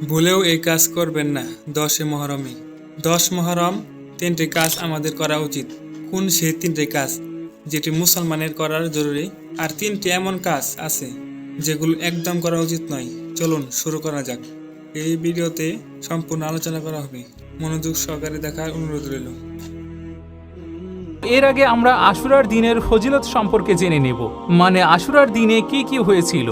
ভুলেও এই কাজ করবেন না। 10 মহরমে 10 মহরম 3টি কাজ আমাদের করা উচিত। কোন সেই 3টি কাজ যেটি মুসলমানের করার জরুরি, আর 3টি এমন কাজ আছে যেগুলো একদম করা উচিত নয়। চলুন শুরু করা যাক। এই ভিডিওতে সম্পূর্ণ আলোচনা করা হবে, মনোযোগ সহকারে দেখার অনুরোধ রইল। এর আগে আমরা আশুরার দিনের ফজিলত সম্পর্কে জেনে নেব। মানে আশুরার দিনে কি কি হয়েছিল।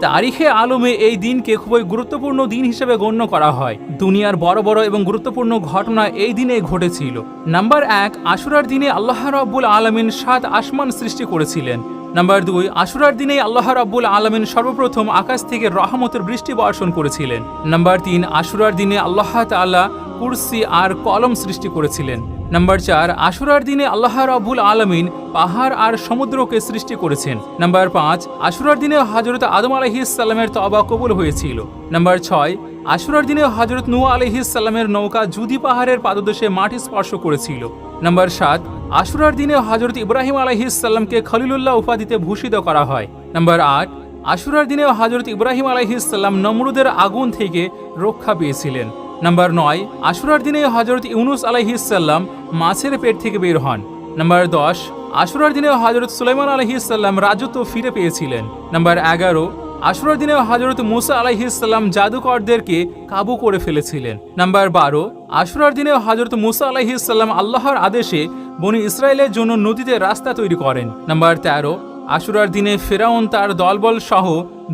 তারিখে আলমে এই দিনকে খুবই গুরুত্বপূর্ণ দিন হিসেবে গণ্য করা হয়। দুনিয়ার বড় বড় এবং গুরুত্বপূর্ণ ঘটনা এই দিনে ঘটেছিল। নাম্বার 1, আশুরার দিনে আল্লাহ রাব্বুল আলামিন 7 আসমান সৃষ্টি করেছিলেন। নাম্বার 2, আশুরার দিনে আল্লাহ রাব্বুল আলামিন সর্বপ্রথম আকাশ থেকে রহমতের বৃষ্টি বর্ষণ করেছিলেন। নাম্বার 3, আশুরার দিনে আল্লাহ তাআলা কুরসি আর কলম সৃষ্টি করেছিলেন। নাম্বার 4, আশুরার দিনে আল্লাহ রাব্বুল আলামিন পাহাড় আর সমুদ্রকে সৃষ্টি করেছেন। নাম্বার 5, আশুরার দিনে হযরত আদম আলাইহিস সালামের তওবা কবুল হয়েছিল। নাম্বার 6, আশুরার দিনে হযরত নূহ আলাইহিস সালামের নৌকা জুদি পাহাড়ের পাদদেশে মাটি স্পর্শ করেছিল। নাম্বার 7, আশুরার দিনে হযরত ইব্রাহিম আলাইহিস সালামকে খলিলুল্লাহ উপাধিতে ভূষিত করা হয়। নাম্বার 8, আশুরার দিনে হযরত ইব্রাহিম আলাইহিস সালাম নমরুদের আগুন থেকে রক্ষা পেয়েছিলেন। নাম্বার 9, আশুরার দিনে হযরত ইউনুস আলাইহিস সালাম মাছের পেট থেকে বের হন। নাম্বার 10, আশুরার দিনে হযরত সুলাইমান আলাইহিস সালাম রাজত্ব ফিরে পেয়েছিলেন। নাম্বার 11, আশুরার দিনে হযরত মুসা আলাইহিস সালাম জাদুকরদেরকে কাবু করে ফেলেছিলেন। নাম্বার 12, আশুরার দিনে হযরত মুসা আলাইহিস সালাম আল্লাহর আদেশে বনি ইসরায়েলের জন্য নদীতে রাস্তা তৈরি করেন। নাম্বার 13, আশুরার দিনে ফেরাউন তার দলবল সহ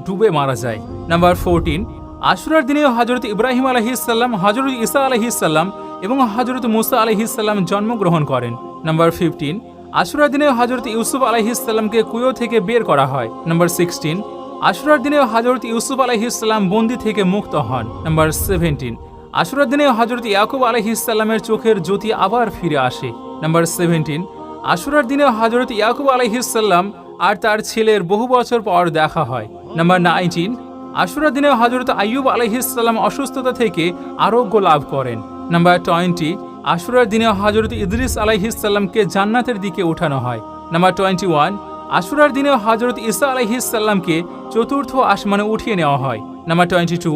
ডুবে মারা যায়। নাম্বার 14, আশুরার দিনে হযরত ইব্রাহিম আলাইহিস সালাম, হযরত ঈসা আলাইহিস সালাম এবং হযরত মুসা আলাইহিস সালাম জন্মগ্রহণ করেন। নাম্বার 15, আশুরার দিনে হযরত ইউসুফ আলাইহিস সালামকে কুয়ো থেকে বের করা হয়। নাম্বার 16, আশুরার দিনে হযরত ইউসুফ আলাইহিস সালাম বন্দী থেকে মুক্ত হন। নাম্বার 17, আশুরার দিনে হযরত ইয়াকুব আলাইহিস সালামের চোখের জ্যোতি আবার ফিরে আসে। নাম্বার 17, আশুরার দিনে হযরত ইয়াকুব আলাইহিস সালাম আর তার ছেলের বহু বছর পর দেখা হয়। নাম্বার 19, আশুরার দিনে হযরত আইয়ুব আলাইহিস সালাম অসুস্থতা থেকে আরোগ্য লাভ করেন। নাম্বার 20, আশুরার দিনে হযরত ইদ্রিস আলাইহিস সালামকে জান্নাতের দিকে উঠানো হয়। নাম্বার 21, আশুরার দিনে হযরত ঈসা আলাইহিস সালামকে চতুর্থ আসমানে উঠিয়ে নেওয়া হয়। নাম্বার 22,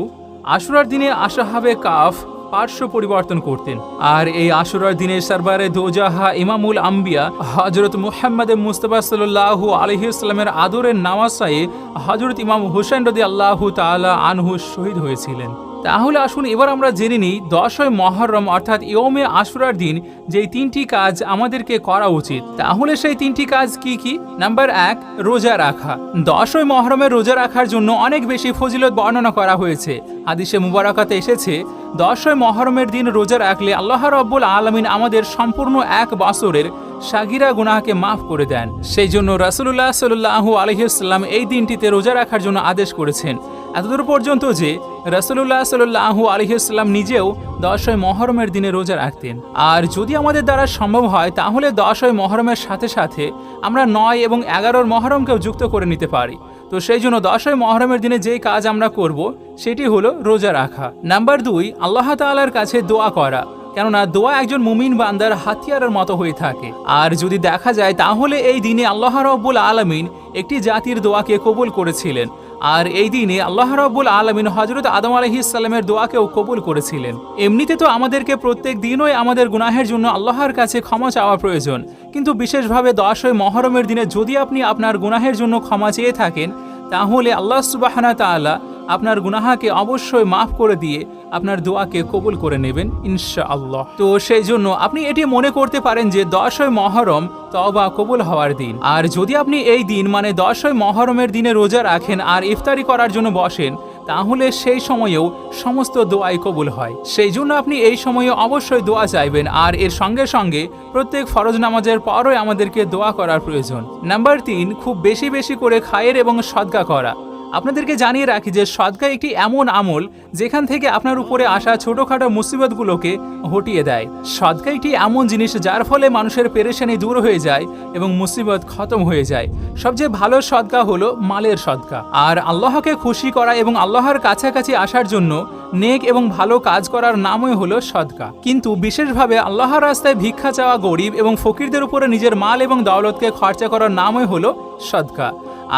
আশুরার দিনে আসহাবে কাফ পার্শ্ব পরিবর্তন করতেন। আর এই আশুরার দিনে সরবারে দোজাহা ইমামুল আম্বিয়া হযরত মুহাম্মদ মুস্তাফা সাল্লাল্লাহু আলাইহি ওয়াসাল্লামের আদরের নামাসায়ে হযরত ইমাম হুসাইন রাদিয়াল্লাহু তাআলা আনহু শহীদ হয়েছিলেন। তাহলে আসুন এবার আমরা জেনে নিই 10 মহররম অর্থাৎ ইয়মে আশুরার দিন যেই 3টি কাজ আমাদেরকে করা উচিত। তাহলে সেই 3টি কাজ কি কি? নাম্বার 1, রোজা রাখা। 10 মহরমের রোজা রাখার জন্য অনেক বেশি ফজিলত বর্ণনা করা হয়েছে। হাদিসে মুবারাকাতে এসেছে 10 মহরমের দিন রোজা রাখলে আল্লাহ রাব্বুল আলামিন আমাদের সম্পূর্ণ 1 বছরের সাগিরা গুনাহকে মাফ করে দেন। সেই জন্য রাসূলুল্লাহ সাল্লাল্লাহু আলাইহি ওয়াসাল্লাম এই দিনটিতে রোজা রাখার জন্য আদেশ করেছেন। এতদূর পর্যন্ত যে রাসূলুল্লাহ সাল্লাল্লাহু আলাইহি ওয়াসাল্লাম নিজেও 10 মহরমের দিনে রোজা রাখতেন। আর যদি আমাদের দ্বারা সম্ভব হয় তাহলে 10 মহরমের সাথে সাথে আমরা 9 এবং 11 মহরমকেও যুক্ত করে নিতে পারি। তো সেই জন্য 10 মহরমের দিনে যেই কাজ আমরা করব সেটি হলো রোজা রাখা। নাম্বার 2, আল্লাহ তাআলার কাছে দোয়া করা। কেননা দোয়া একজন মুমিন বান্দার হাতিয়ারের মতো হয়ে থাকে। আর যদি দেখা যায় তাহলে এই দিনে আল্লাহ রাব্বুল আলামিন একটি জাতির দোয়াকে কবুল করেছিলেন। আর এই দিনে আল্লাহ রাব্বুল আলামিন হযরত আদম আলাইহিস সালামের দোয়াকেও কবুল করেছিলেন। এমনিতে তো আমাদেরকে প্রত্যেক দিনই আমাদের গুনাহের জন্য আল্লাহর কাছে ক্ষমা চাওয়া প্রয়োজন, কিন্তু বিশেষভাবে 10 মহরমের দিনে যদি আপনি আপনার গুনাহের জন্য ক্ষমা চেয়ে থাকেন তাহলে আল্লাহ সুবহানাহু ওয়া তাআলা আপনার গুনাহকে অবশ্যই মাফ করে দিয়ে আপনার দোয়াকে কবুল করে নেবেন ইনশাআল্লাহ। তো সেই জন্য আপনি এটি মনে করতে পারেন যে 10 মহরম তওবা কবুল হওয়ার দিন। আর যদি আপনি এই দিন মানে 10 মহরমের দিনে রোজা রাখেন আর ইফতারি করার জন্য বসেন তাহলে সেই সময়েও সমস্ত দোয়াই কবুল হয়। সেই জন্য আপনি এই সময়ে অবশ্যই দোয়া চাইবেন। আর এর সঙ্গে সঙ্গে প্রত্যেক ফরজ নামাজের পরই আমাদেরকে দোয়া করার প্রয়োজন। নাম্বার 3, খুব বেশি বেশি করে খায়ের এবং সদকা করা। আপনাদেরকে জানিয়ে রাখি যে সদকা একটি এমন আমল যেখান থেকে আপনার উপরে আসা ছোটখাটো মুসিবতগুলোকে হটিয়ে দেয়। সদকা একটি এমন জিনিস যার ফলে মানুষের পেরেশানি দূর হয়ে যায় এবং মুসিবত খতম হয়ে যায়। সবচেয়ে ভালো সদকা হলো মালের সদকা। আর আল্লাহকে খুশি করা এবং আল্লাহর কাছাকাছি আসার জন্য নেক এবং ভালো কাজ করার নামই হলো সদকা। কিন্তু বিশেষভাবে আল্লাহর রাস্তায় ভিক্ষা চাওয়া গরিব এবং ফকিরদের উপরে নিজের মাল এবং দৌলতকে খরচা করার নামই হলো সদকা।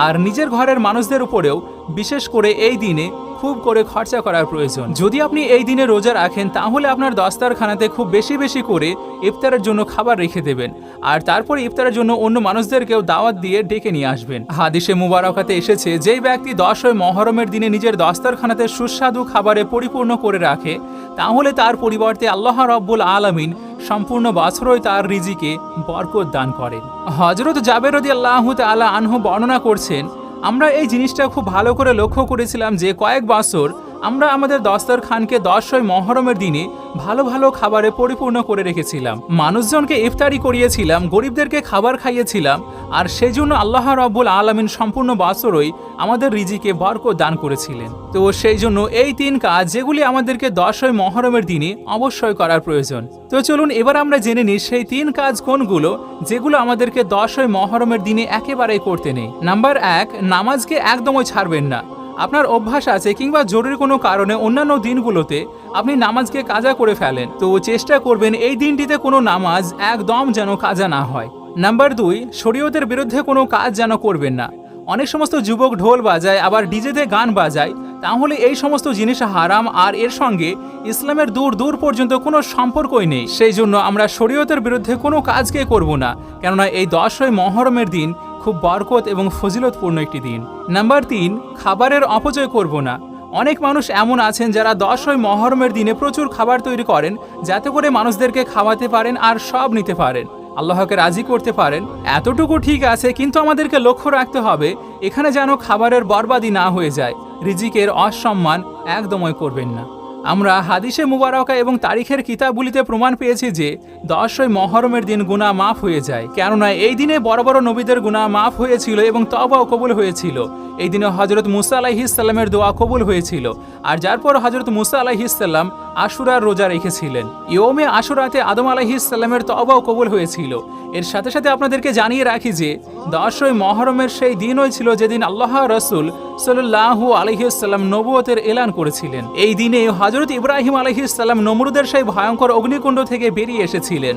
আর নিজের ঘরের মানুষদের উপরেও বিশেষ করে এই দিনে খুব করে খরচা করার প্রয়োজন। যদি আপনি এই দিনে রোজা রাখেন তাহলে আপনার দস্তারখানাতে খুব বেশি বেশি করে ইফতারের জন্য খাবার রেখে দেবেন, আর তারপরে ইফতারের জন্য অন্য মানুষদেরকেও দাওয়াত দিয়ে ডেকে নিয়ে আসবেন। হাদিসে মুবারাকাতে এসেছে, যেই ব্যক্তি 10 মহরমের দিনে নিজের দস্তারখানাতে সুস্বাদু খাবারে পরিপূর্ণ করে রাখে তাহলে তার পরিবর্তে আল্লাহ রাব্বুল আলামিন সম্পূর্ণ বছরই তার রিজিকে বরকত দান করেন। হযরত জাবের রাদিয়াল্লাহু তাআলা আনহু বর্ণনা করছেন, আমরা এই জিনিসটা খুব ভালো করে লক্ষ্য করেছিলাম যে কয়েক বছর আমরা আমাদের দস্তরখানকে 10 মহরমের দিনে ভালো ভালো খাবারে পরিপূর্ণ করে রেখেছিলাম, মানুষজনকে ইফতারি করিয়েছিলাম, গরিবদেরকে খাবার খাইয়েছিলাম, আর সেই জন্য আল্লাহ রাব্বুল আলামিন সম্পূর্ণ বছরই আমাদের রিজিকে বরকত দান করেছিলেন। তো সেই জন্য এই 3 কাজ যেগুলি আমাদেরকে 10 মহরমের দিনে অবশ্যই করার প্রয়োজন। তো চলুন এবার আমরা জেনে নিই সেই 3 কাজ কোনগুলো যেগুলো আমাদেরকে 10 মহরমের দিনে একেবারেই করতে নেই। নাম্বার 1, নামাজকে একদমই ছাড়বেন না। আপনার অভ্যাস আছে কিংবা জরুরি কোনো কারণে অন্যান্য দিনগুলোতে আপনি নামাজকে কাজা করে ফেলেন, তো চেষ্টা করবেন এই দিনটিতে কোনো নামাজ একদম যেন কাজা না হয়। নাম্বার 2, শরীয়তের বিরুদ্ধে কোনো কাজ যেন করবেন না। অনেক সমস্ত যুবক ঢোল বাজায়, আবার ডিজেতে গান বাজায়, তাহলে এই সমস্ত জিনিস হারাম, আর এর সঙ্গে ইসলামের দূর দূর পর্যন্ত কোনো সম্পর্কই নেই। সেই জন্য আমরা শরীয়তের বিরুদ্ধে কোনো কাজকে করব না, কেননা এই 10 মহরমের দিন খুব বরকত এবং ফজিলতপূর্ণ একটি দিন। নাম্বার 3, খাবারের অপচয় করব না। অনেক মানুষ এমন আছেন যারা 10 মহরমের দিনে প্রচুর খাবার তৈরি করেন যাতে করে মানুষদেরকে খাওয়াতে পারেন আর সব নিতে পারেন, আল্লাহকে রাজি করতে পারেন। এতটুকু ঠিক আছে, কিন্তু আমাদেরকে লক্ষ্য রাখতে হবে এখানে যেন খাবারের বরবাদি না হয়ে যায়, রিজিকের অসম্মান একদমই করবেন না। আমরা হাদিসে মুবারকা এবং তারিখের কিতাবগুলিতে প্রমাণ পেয়েছি যে 10 মহরমের দিন গুনাহ মাফ হয়ে যায়, কেননা এই দিনে বড় বড় নবীদের গুনাহ মাফ হয়েছিল এবং তওবাও কবুল হয়েছিল। এই দিনে হযরত মুসা আলাইহিস সালামের দোয়া কবুল হয়েছিল, আর যার পর হযরত মুসা আলাইহিস সালাম আশুরার রোজা রেখেছিলেন। ইয়ৌমে আশুরাতে আদম আলাইহিস সালামের তওবাও কবুল হয়েছিল। এর সাথে সাথে আপনাদেরকে জানিয়ে রাখি যে 10 মহরমের সেই দিনই ছিল যেদিন আল্লাহ রাসূল সাল্লাল্লাহু আলাইহি ওয়াসাল্লাম নবুয়তের এলান করেছিলেন। এই দিনে হযরত ইব্রাহিম আলাইহিস সালাম নমরুদের সেই ভয়ঙ্কর অগ্নিকুণ্ড থেকে বেরিয়ে এসেছিলেন,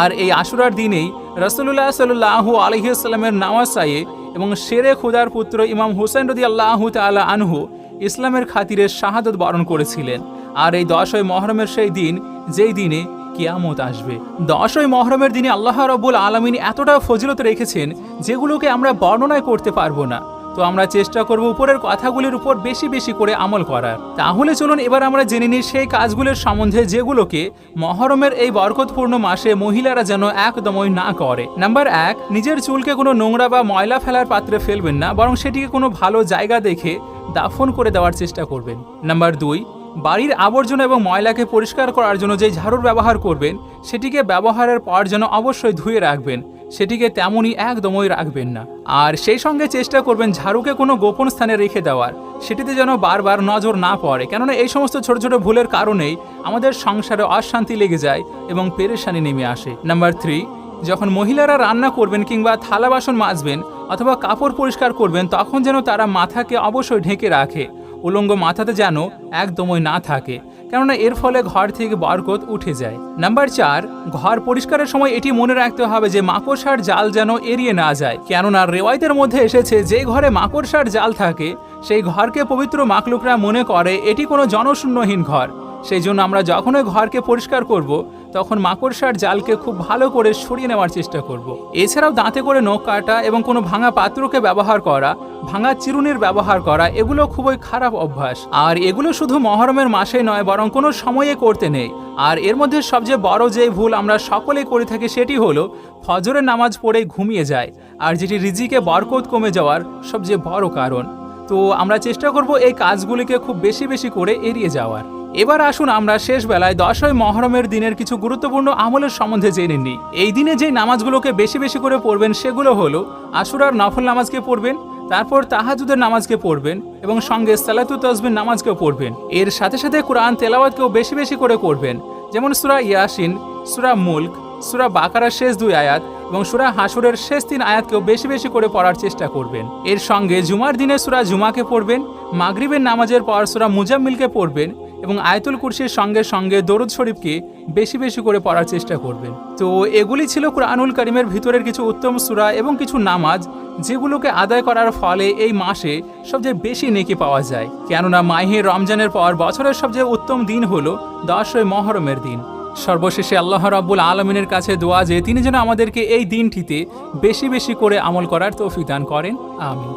আর এই আশুরার দিনেই রাসূলুল্লাহ সাল্লাল্লাহু আলাইহি ওয়াসাল্লামের নাওয়াসায়ে এবং শেরে খুদার পুত্র ইমাম হুসাইন রাদিয়াল্লাহু তাআলা আনহু ইসলামের খাতিরে শাহাদত বরণ করেছিলেন। আর এই 10 মহরমের সেই দিন যেই দিনে কিয়ামত আসবে। 10 মহরমের দিনে আল্লাহ রাব্বুল আলামিন এতটা ফজিলত রেখেছেন যেগুলোকে আমরা বর্ণনায় করতে পারবো না। তো আমরা চেষ্টা করব উপরের কথাগুলির উপর বেশি বেশি করে আমল করার। তাহলে চলুন এবার আমরা জেনে নিই সেই কাজগুলোর সম্বন্ধে যেগুলোকে মহরমের এই বরকতপূর্ণ মাসে মহিলারা যেন একদমই না করে। নাম্বার 1, নিজের চুলকে কোনো নোংরা বা ময়লা ফেলার পাত্রে ফেলবেন না, বরং সেটিকে কোনো ভালো জায়গা দেখে দাফন করে দেওয়ার চেষ্টা করবেন। নাম্বার 2, বাড়ির আবর্জনা এবং ময়লাকে পরিষ্কার করার জন্য যে ঝাড়ুর ব্যবহার করবেন সেটিকে ব্যবহারের পর যেন অবশ্যই ধুয়ে রাখবেন, সেটিকে তেমনই একদমই রাখবেন না। আর সেই সঙ্গে চেষ্টা করবেন ঝাড়ুকে কোনো গোপন স্থানে রেখে দেওয়ার, সেটিতে যেন বারবার নজর না পড়ে, কেননা এই সমস্ত ছোট ছোট ভুলের কারণেই আমাদের সংসারে অশান্তি লেগে যায় এবং পেরেশানি নেমে আসে। নাম্বার 3, যখন মহিলারা রান্না করবেন কিংবা থালা বাসন মাজবেন অথবা কাপড় পরিষ্কার করবেন তখন যেন তারা মাথাকে অবশ্যই ঢেকে রাখে, উলঙ্গ মাথাতে যেন একদমই না থাকে, কেননা এর ফলে ঘর থেকে বরকত উঠে যায়। নাম্বার 4, ঘর পরিষ্কারের সময় এটি মনে রাখতে হবে যে মাকড়সার জাল যেন এড়িয়ে না যায়, কেননা রেওয়ায়তের মধ্যে এসেছে যে ঘরে মাকড়সার জাল থাকে সেই ঘরকে পবিত্র মাখলুকরা মনে করে এটি কোনো জনশূন্যহীন ঘর। সেই জন্য আমরা যখনই ঘরকে পরিষ্কার করব তখন মাকড়সার জালকে খুব ভালো করে সরিয়ে নেওয়ার চেষ্টা করব। এছাড়াও দাঁতে করে নখ কাটা এবং কোনো ভাঙা পাত্রকে ব্যবহার করা, ভাঙা চিরুনির ব্যবহার করা এগুলো খুবই খারাপ অভ্যাস, আর এগুলো শুধু মহরমের মাসে নয় বরং কোনো সময়ে করতে নেই। আর এর মধ্যে সবচেয়ে বড় যে ভুল আমরা সকলেই করে থাকি সেটি হলো ফজরের নামাজ পড়ে ঘুমিয়ে যায়, আর যেটি রিজিকে বরকত কমে যাওয়ার সবচেয়ে বড় কারণ। তো আমরা চেষ্টা করব এই কাজগুলিকে খুব বেশি বেশি করে এড়িয়ে যাওয়ার। এবার আসুন আমরা শেষ বেলায় 10 মহরমের দিনের কিছু গুরুত্বপূর্ণ আমলের সম্বন্ধে জেনে নিই। এই দিনে যে নামাজগুলোকে বেশি বেশি করে পড়বেন সেগুলো হলো আশুরার নফল নামাজকে পড়বেন, তারপর তাহাজ্জুদের নামাজকে পড়বেন এবং সঙ্গে সালাতুত তাসবিহ নামাজকেও পড়বেন। এর সাথে সাথে কুরআন তেলাওয়াতকেও বেশি বেশি করে করবেন, যেমন সূরা ইয়াসিন, সূরা মুলক, সূরা বাকারার শেষ 2 আয়াত এবং সূরা হাসরের শেষ 3 আয়াতকেও বেশি বেশি করে পড়ার চেষ্টা করবেন। এর সঙ্গে জুমার দিনে সূরা জুমাকে পড়বেন, মাগরিবের নামাজের পর সূরা মুজাম্মিলকে পড়বেন, এবং আয়াতুল কুরসির সঙ্গে সঙ্গে দরুদ শরীফকে বেশি বেশি করে পড়ার চেষ্টা করবেন। তো এগুলি ছিল কুরআনুল কারীমের ভিতরের কিছু উত্তম সূরা এবং কিছু নামাজ, যেগুলোকে আদায় করার ফলে এই মাসে সবচেয়ে বেশি নেকি পাওয়া যায়। কেননা মাহে রমজানের পর বছরের সবচেয়ে উত্তম দিন হলো 10 মুহররমের দিন। সর্বশেষে আল্লাহ রাব্বুল আলামিনের কাছে দোয়া যে তিনি যেন আমাদেরকে এই দিনটিতে বেশি বেশি করে আমল করার তৌফিক দান করেন, আমিন।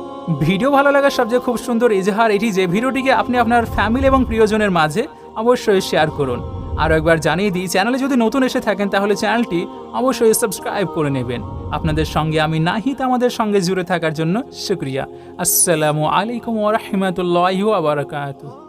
ভিডিও ভালো লাগার সবচেয়ে খুব সুন্দর ইজহার এটি যে ভিডিওটিকে আপনি আপনার ফ্যামিলি এবং প্রিয়জনের মাঝে অবশ্যই শেয়ার করুন। আরও একবার জানিয়ে দিই, চ্যানেলে যদি নতুন এসে থাকেন তাহলে চ্যানেলটি অবশ্যই সাবস্ক্রাইব করে নেবেন। আপনাদের সঙ্গে আমি নাহিদ আমাদের সঙ্গে জুড়ে থাকার জন্য শুকরিয়া। আসসালামু আলাইকুম ওয়া রাহমাতুল্লাহি ওয়া বারাকাতুহু।